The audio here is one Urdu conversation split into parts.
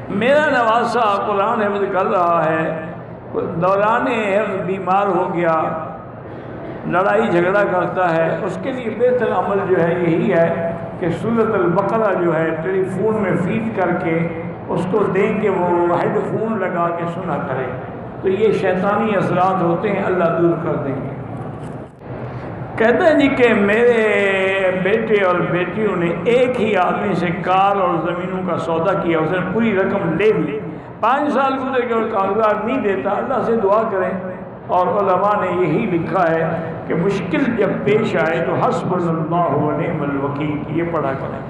میرا نواسا قرآن حفظ کر رہا ہے، دوران حفظ بیمار ہو گیا، لڑائی جھگڑا کرتا ہے، اس کے لیے بہتر عمل جو ہے یہی ہے کہ سورۃ البقرہ جو ہے ٹیلی فون میں فیڈ کر کے اس کو دیں کہ وہ ہیڈ فون لگا کے سنا کرے، تو یہ شیطانی اثرات ہوتے ہیں، اللہ دور کر دیں گے۔ کہتے ہیں جی کہ میرے بیٹے اور بیٹیوں نے ایک ہی آدمی سے کار اور زمینوں کا سودا کیا، اس نے پوری رقم لے لی، 5 سال گزر گئے اور کاغذات نہیں دیتا، اللہ سے دعا کریں۔ اور علماء نے یہی لکھا ہے کہ مشکل جب پیش آئے تو حسبنا اللہ و نعم الوکیل، یہ پڑھا کریں۔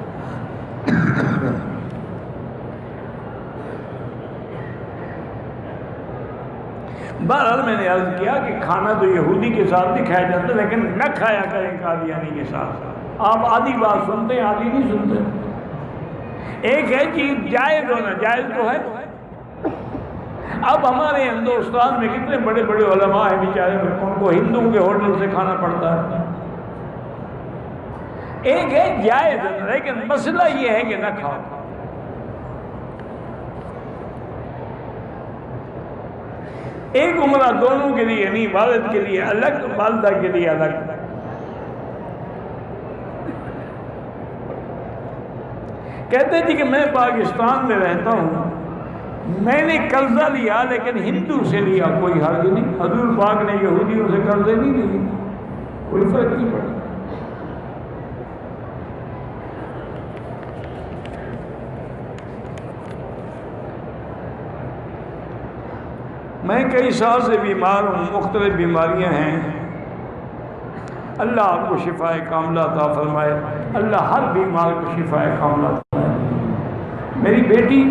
بہرحال میں نے عرض کیا کہ کھانا تو یہودی کے ساتھ بھی کھایا جاتا ہے، لیکن نہ کھایا کریں قادیانی کے ساتھ۔ آپ آدھی بات سنتے ہیں، آدھی نہیں سنتے۔ ایک ہے چیز جائز ہونا، جائز تو ہے۔ اب ہمارے ہندوستان میں کتنے بڑے بڑے علماء ہیں بیچارے، ان کو ہندوؤں کے ہوٹل سے کھانا پڑتا ہے۔ ایک ہے جائز ہونا، لیکن مسئلہ یہ ہے کہ نہ کھاؤ۔ ایک عمرہ دونوں کے لیے نہیں، والد کے لیے الگ، والدہ کے لیے الگ۔ کہتے تھے کہ میں پاکستان میں رہتا ہوں، میں نے قرضہ لیا لیکن ہندو سے لیا، کوئی حرج نہیں، حضور پاک نے یہودیوں سے قرضے نہیں لیے، کوئی فرق نہیں پڑا۔ میں کئی سال سے بیمار ہوں، مختلف بیماریاں ہیں، اللہ آپ کو شفاء کاملہ عطا فرمائے، اللہ ہر بیمار کو شفاء کاملہ عطا فرمائے۔ میری بیٹی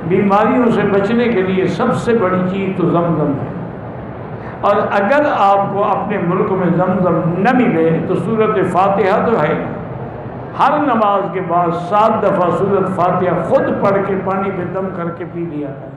بیماریوں سے بچنے کے لیے سب سے بڑی چیز تو زمزم ہے، اور اگر آپ کو اپنے ملک میں زمزم نہ ملے تو سورۃ فاتحہ تو ہے، ہر نماز کے بعد 7 دفعہ سورۃ فاتحہ خود پڑھ کے پانی پہ دم کر کے پی لیا ہے۔